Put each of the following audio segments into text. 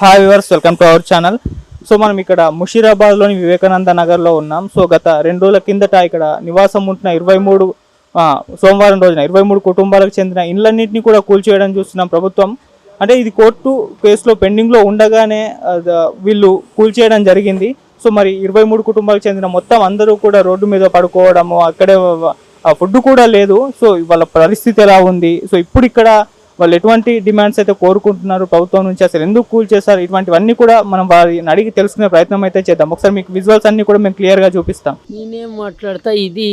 Hi viewers, welcome to our channel. So మనం ఇక్కడ ముషీరాబాద్లోని వివేకానంద నగర్లో ఉన్నాం. సో గత 2 రోజుల కిందట ఇక్కడ నివాసం ఉంటున్న 23 సోమవారం రోజున 23 కుటుంబాలకు చెందిన ఇళ్ళన్నింటినీ కూడా కూల్చేయడం చూస్తున్నాం ప్రభుత్వం. అంటే ఇది కోర్టు కేసులో పెండింగ్లో ఉండగానే వీళ్ళు కూల్చేయడం జరిగింది. సో మరి 23 కుటుంబాలకు చెందిన మొత్తం అందరూ కూడా రోడ్డు మీద పడుకోవడము, అక్కడే ఫుడ్ కూడా లేదు. సో వాళ్ళ పరిస్థితి ఎలా ఉంది, సో ఇప్పుడు ఇక్కడ వాళ్ళు ఎటువంటి డిమాండ్స్ అయితే కోరుకుంటున్నారు ప్రభుత్వం నుంచి, అసలు ఎందుకు కూల్ చేస్తారు, ఇటువంటివన్నీ కూడా మనం వారిని అడిగి తెలుసుకునే ప్రయత్నం అయితే చేద్దాం. ఒకసారి మీకు విజువల్స్ అన్నీ కూడా మేము క్లియర్గా చూపిస్తాం. నేనేం మాట్లాడతా, ఇది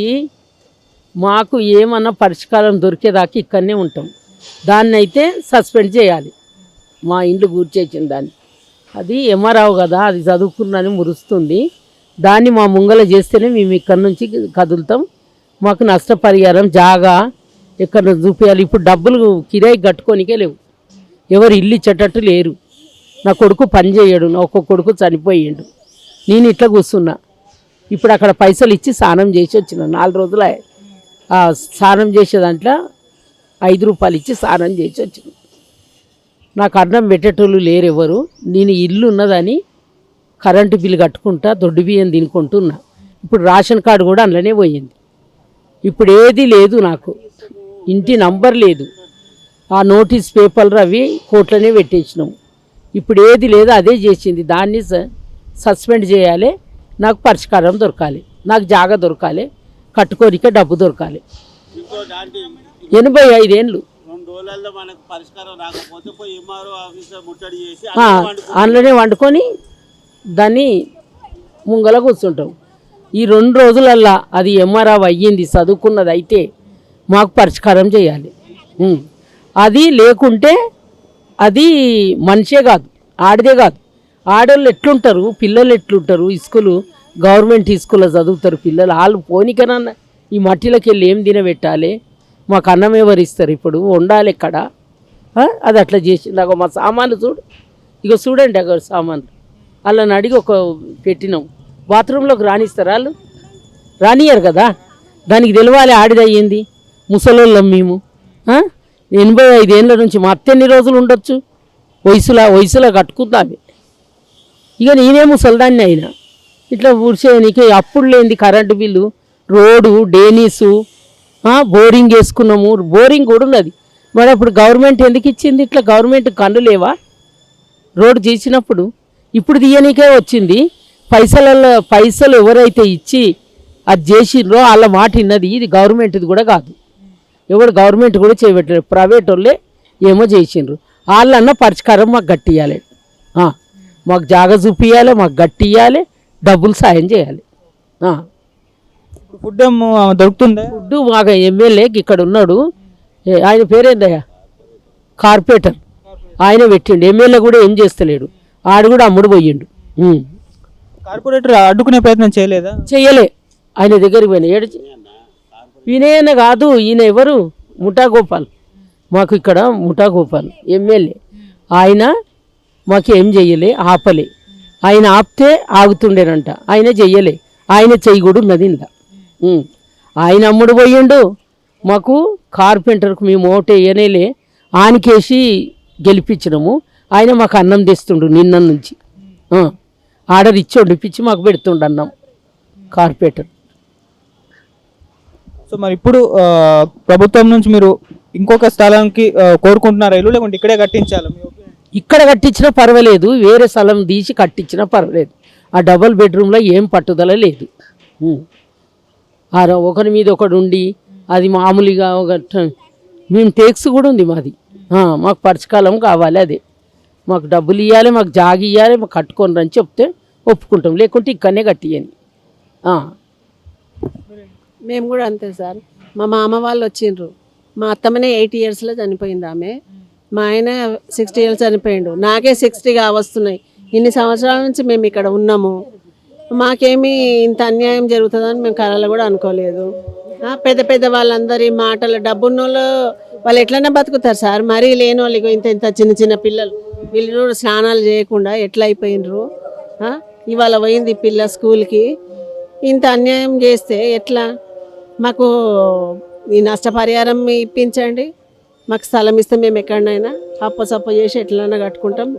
మాకు ఏమన్నా పరిష్కారం దొరికేదాకా ఇక్కడనే ఉంటాం. దాన్ని అయితే సస్పెండ్ చేయాలి, మా ఇండ్లు కూర్చేసిన దాన్ని. అది ఎంఆర్ఆవు కదా, అది చదువుకున్నని మురుస్తుంది. దాన్ని మా ముంగల చేస్తేనే మేము ఇక్కడ నుంచి కదులుతాం. మాకు నష్టపరిహారం జాగా ఎక్కడ చూపించాలి. ఇప్పుడు డబ్బులు కిరాయి కట్టుకోనికే లేవు, ఎవరు ఇల్లు ఇచ్చేటట్టు లేరు. నా కొడుకు పని చేయడు, నా ఒక్క కొడుకు చనిపోయాడు. నేను ఇట్లా కూర్చున్నా. ఇప్పుడు అక్కడ పైసలు ఇచ్చి స్నానం చేసి వచ్చిన 4 రోజులు. స్నానం చేసే దాంట్లో 5 రూపాయలు ఇచ్చి స్నానం చేసి వచ్చిన. నాకు అన్నం పెట్టేటోళ్ళు లేరు ఎవరు. నేను ఇల్లు ఉన్నదని కరెంటు బిల్లు కట్టుకుంటా, దొడ్డు బియ్యం తినుకుంటున్నా. ఇప్పుడు రేషన్ కార్డు కూడా అందులోనే పోయింది. ఇప్పుడు ఏది లేదు, నాకు ఇంటి నంబర్ లేదు. ఆ నోటీస్ పేపర్లు అవి కోట్లనే పెట్టేసినాము. ఇప్పుడు ఏది లేదు, అదే చేసింది. దాన్ని సస్పెండ్ చేయాలి, నాకు పరిష్కారం దొరకాలి, నాకు జాగా దొరకాలి, కట్టుకోనికే డబ్బు దొరకాలి. 85 ఏళ్ళు అందులోనే వండుకొని దాన్ని ముంగల కూర్చుంటాం. ఈ 2 రోజులల్లా అది ఎంఆర్ఆర్ అయ్యింది, చదువుకున్నది అయితే మాకు పరిష్కారం చేయాలి. అది లేకుంటే అది మనిషే కాదు, ఆడదే కాదు. ఆడవాళ్ళు ఎట్లుంటారు, పిల్లలు ఎట్లుంటారు, స్కూలు గవర్నమెంట్ స్కూల్లో చదువుతారు పిల్లలు. వాళ్ళు పోనీకనన్నా ఈ మట్టిలోకి వెళ్ళి ఏం తినబెట్టాలి, మాకు అన్నం ఎవరు ఇస్తారు, ఇప్పుడు వండాలి ఎక్కడ. అది అట్లా చేసింది. అగో మా సామాన్లు చూడు, ఇక చూడండి అగో సామాన్లు. వాళ్ళని అడిగి ఒక పెట్టినాం. బాత్రూంలోకి రానిస్తారు వాళ్ళు? రానియరు కదా. దానికి తెలవాలి ఆడిదయ్యింది. ముసలోళ్ళం మేము. 85 ఏళ్ళ నుంచి మా అత్త ఎన్ని రోజులు ఉండొచ్చు, వయసులో కట్టుకుందామే. ఇక నేనే ముసలిదాన్ని అయినా ఇట్లా ఊడ్చేయనికి. అప్పుడు లేనిది కరెంటు బిల్లు, రోడ్డు, డేనీసు, బోరింగ్ వేసుకున్నాము. బోరింగ్ కూడా ఉన్నది. మరి అప్పుడు గవర్నమెంట్ ఎందుకు ఇచ్చింది? ఇట్లా గవర్నమెంట్ కన్ను లేవా రోడ్డు చేసినప్పుడు? ఇప్పుడు తీయనికే వచ్చింది. పైసలు ఎవరైతే ఇచ్చి అది చేసిండ్రో వాళ్ళ మాట విన్నది. ఇది గవర్నమెంట్ది కూడా కాదు, ఎవరు గవర్నమెంట్ కూడా చేయబెట్టలేదు, ప్రైవేట్ వాళ్ళే ఏమో చేసిండ్రు. వాళ్ళన్న పరిష్కారం మాకు గట్టియాలి, మాకు జాగా చూపియాలి, మాకు గట్టియాలి, డబ్బులు సాయం చేయాలి. ఫుడ్ దొరుకుతుంది. ఫుడ్ మాకు ఎమ్మెల్యే ఇక్కడ ఉన్నాడు, ఆయన పేరేందయ్యా, కార్పొరేటర్, ఆయన పెట్టిండు. ఎమ్మెల్యే కూడా ఏం చేస్తలేడు, ఆడు కూడా అమ్ముడు పోయిండు. కార్పొరేటర్ అడ్డుకునే ప్రయత్నం చేయలేదా? చెయ్యలే. ఆయన దగ్గరికి పోయినా ఏడు వినయన కాదు, ఈయన ఎవరు, ముఠా గోపాల్. మాకు ఇక్కడ ముఠా గోపాల్ ఎమ్మెల్యే. ఆయన మాకు ఏం చెయ్యలే, ఆపలే. ఆయన ఆపితే ఆగుతుండేనంట, ఆయన చెయ్యలే. ఆయన చెయ్యి కూడా ఉన్నది ఇందా. ఆయన అమ్ముడు పోయిండు. మాకు కార్పెంటర్కు మేము ఓటు వేయనేలే, ఆనికేసి గెలిపించినాము. ఆయన మాకు అన్నం తెస్తుండు నిన్న నుంచి. ఆర్డర్ ఇచ్చి వండిపించి మాకు పెడుతుండు అన్నం కార్పొరేటర్. సో మరి ఇప్పుడు ప్రభుత్వం నుంచి మీరు ఇంకొక స్థలానికి కోరుకుంటున్నారా ఇల్లు, లేకుంటే ఇక్కడే కట్టించాలి? ఇక్కడ కట్టించినా పర్వాలేదు, వేరే స్థలం తీసి కట్టించినా పర్వాలేదు. ఆ డబుల్ బెడ్రూమ్లో ఏం పట్టుదల లేదు. ఒకరి మీద ఒకడు ఉండి అది మామూలుగా మేము టేక్స్ కూడా ఉంది మాది. మాకు పరిష్కారం కావాలి, అదే మాకు డబ్బులు ఇవ్వాలి, మాకు జాగి ఇవ్వాలి, మాకు కట్టుకోండి అని చెప్తే ఒప్పుకుంటాం, లేకుంటే ఇక్కడనే కట్టియని. మేము కూడా అంతే సార్. మా మామ వాళ్ళు వచ్చిండ్రు. మా అత్తమ్మనే 80 ఇయర్స్లో చనిపోయింది ఆమె. మా ఆయన 60 ఇయర్స్ చనిపోయిండు. నాకే 60గా వస్తున్నాయి. ఇన్ని సంవత్సరాల నుంచి మేము ఇక్కడ ఉన్నాము. మాకేమీ ఇంత అన్యాయం జరుగుతుందని మేము కళలో కూడా అనుకోలేదు. పెద్ద పెద్ద వాళ్ళందరి మాటలు, డబ్బున్నోళ్ళు వాళ్ళు ఎట్లన్నా బతుకుతారు సార్. మరీ లేని వాళ్ళు ఇంత ఇంత చిన్న చిన్న పిల్లలు, వీళ్ళు స్నానాలు చేయకుండా ఎట్లా అయిపోయినరు. ఇవాళ పోయింది పిల్ల స్కూల్కి. ఇంత అన్యాయం చేస్తే ఎట్లా? మాకు ఈ నష్టపరిహారం ఇప్పించండి, మాకు స్థలం ఇస్తే మేము ఎక్కడైనా అప్ప సప్ప చేసి ఎట్లైనా కట్టుకుంటాం.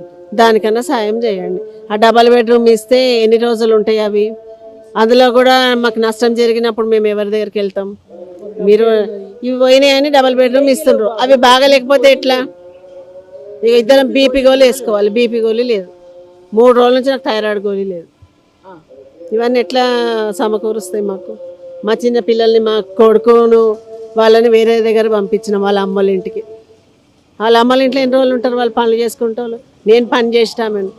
దానికన్నా సాయం చేయండి. ఆ డబల్ బెడ్రూమ్ ఇస్తే ఎన్ని రోజులు ఉంటాయి అవి? అందులో కూడా మాకు నష్టం జరిగినప్పుడు మేము ఎవరి దగ్గరికి వెళ్తాం? మీరు ఇవి పోయినాయని డబల్ బెడ్రూమ్ ఇస్తుండ్రు, అవి బాగా లేకపోతే ఎట్లా? ఇక ఇద్దరం బీపీ గోళీ వేసుకోవాలి, బీపీ గోళీ లేదు. 3 రోజుల నుంచి నాకు థైరాయిడ్ గోళీ లేదు. ఇవన్నీ ఎట్లా సమకూరుస్తాయి మాకు? మా చిన్న పిల్లల్ని, మా కొడుకును వాళ్ళని వేరే దగ్గర పంపించినాం వాళ్ళ అమ్మల ఇంటికి. వాళ్ళ అమ్మల ఇంట్లో ఎన్ని రోజులు ఉంటారు? వాళ్ళు పనులు చేసుకుంటారు. నేను పని చేసినామని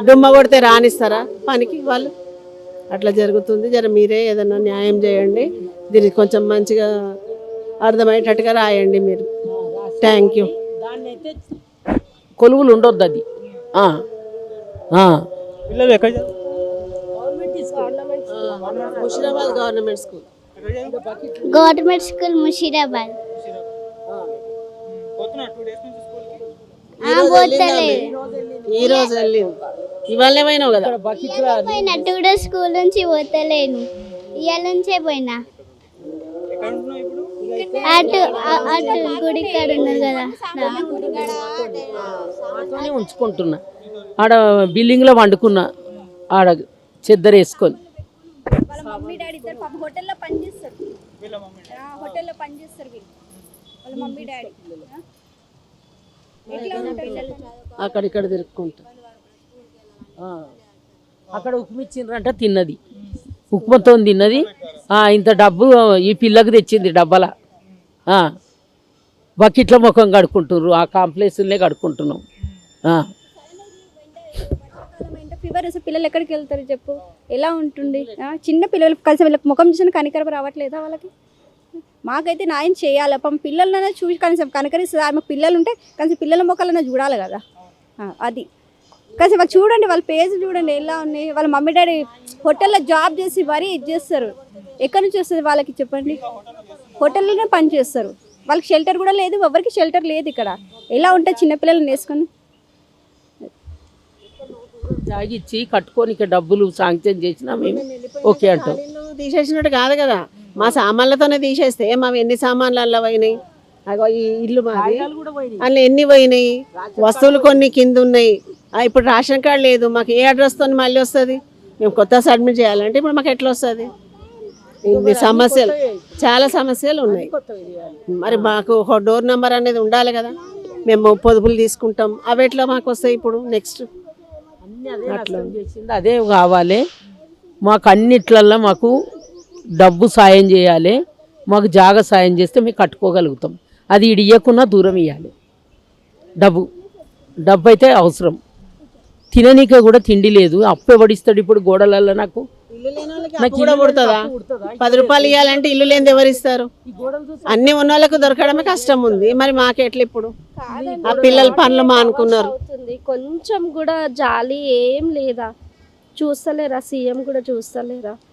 దుమ్మ కొడితే రానిస్తారా పనికి వాళ్ళు? అట్లా జరుగుతుంది. జర మీరే ఏదైనా న్యాయం చేయండి, దీనికి కొంచెం మంచిగా అర్థమయ్యేటట్టుగా రాయండి మీరు. Thank you. కొలువులు ఉండొద్దు అది. పిల్లలు ఎక్కడ చదువుతారు? Musheerabad government school. Government school Musheerabad. పోతున్నా 2 days నుంచి స్కూల్కి? పోతలేదు. ఈ రోజు వెళ్ళింది, ఇవాళ పోయినావు కదా? పోయినా 2 days స్కూల్ నుంచి పోతలేను, ఇవాళ నుంచే పోయినా. ఎక్కడ ఉంటున్నావు ఇప్పుడు? అటు గుడి కాడ ఉన్నారు కదా. అట్లనే ఉంచుకుంటున్నా. ఆడ బిల్డింగ్లో వండుకున్నా, ఆడ చెద్దరు వేసుకొని. వాళ్ళ మమ్మీ డాడీ ఇద్దరు పాప హోటల్లో పనిచేస్తారు. హోటల్లో పనిచేస్తారు వీళ్ళు, వాళ్ళ మమ్మీ డాడీ. ఎట్లా ఉంటారు? అక్కడిక్కడ తిరుక్కుంటా. అక్కడ ఉప్మిచ్చిండ్రంట, తిన్నది, ఉప్మాతో తిన్నది. ఇంత డబ్బు ఈ పిల్లకు తెచ్చింది డబ్బల. బకెట్ల ముఖం కడుక్కుంటుర్రు, ఆ కాంప్లెక్స్లనే కడుక్కుంటున్నాం. ఫీవర్ వస్తే పిల్లలు ఎక్కడికి వెళ్తారు చెప్పు? ఎలా ఉంటుంది? చిన్న పిల్లలు కలిసి వీళ్ళకి ముఖం చూసిన కనికరం రావట్లేదా వాళ్ళకి? మాకైతే న్యాయం చేయాలి. పాపం పిల్లలనే చూసి కనీసం కనికరిస్తుంది. ఆమె పిల్లలు ఉంటే కనీసం పిల్లల ముఖాలన్నా చూడాలి కదా. అది కనీసం వాళ్ళు చూడండి, వాళ్ళ పేజ్ చూడండి ఎలా ఉన్నాయి. వాళ్ళ మమ్మీ డాడీ హోటల్లో జాబ్ చేసి మరీ ఇది చేస్తారు. ఎక్కడి నుంచి వస్తుంది వాళ్ళకి చెప్పండి? హోటల్లోనే పని చేస్తారు. వాళ్ళకి షెల్టర్ కూడా లేదు, ఎవరికి షెల్టర్ లేదు ఇక్కడ. ఎలా ఉంటాయి చిన్నపిల్లలను వేసుకొని? జాగిచ్చి కట్టుకొని ఇక డబ్బులు శాంక్షన్ చేసినా మేము ఓకే అంటాం. తీసేసినట్టు కాదు కదా, మా సామాన్లతోనే తీసేస్తే మా ఎన్ని సామాన్లు అలా పోయినాయి? అగో ఈ ఇల్లు మాది, అందులో ఎన్ని పోయినాయి? వస్తువులు కొన్ని కింద ఉన్నాయి. ఇప్పుడు రేషన్ కార్డు లేదు, మాకు ఏ అడ్రస్తో మళ్ళీ వస్తుంది? మేము కొత్త సబ్మిట్ చేయాలంటే ఇప్పుడు మాకు ఎట్లా వస్తుంది? ఇన్ని సమస్యలు, చాలా సమస్యలు ఉన్నాయి. మరి మాకు ఒక డోర్ నెంబర్ అనేది ఉండాలి కదా. మేము పొదుపులు తీసుకుంటాం, అవి ఎట్లా మాకు వస్తాయి ఇప్పుడు నెక్స్ట్? అట్లా చేసింది అదే కావాలి మాకు. అన్నిట్లల్లో మాకు డబ్బు సాయం చేయాలి, మాకు జాగా సాయం చేస్తే మేము కట్టుకోగలుగుతాం. అది ఇయ్యకున్నా దూరం ఇవ్వాలి. డబ్బు అయితే అవసరం. తిననీకే కూడా తిండి లేదు, అప్పు ఎవడిస్తాడు ఇప్పుడు గోడలలో? నాకు కూడా పుడుతుందా? 10 రూపాయలు ఇవ్వాలంటే ఇల్లు లేని ఎవరు ఇస్తారు? అన్ని ఉన్న వాళ్ళకు దొరకడమే కష్టం ఉంది. మరి మాకెట్లా ఇప్పుడు? ఆ పిల్లల పనులు మానుకున్నారు. కొంచెం కూడా జాలి ఏం లేదా? చూస్తలేరా? సీఎం కూడా చూస్తలేరా?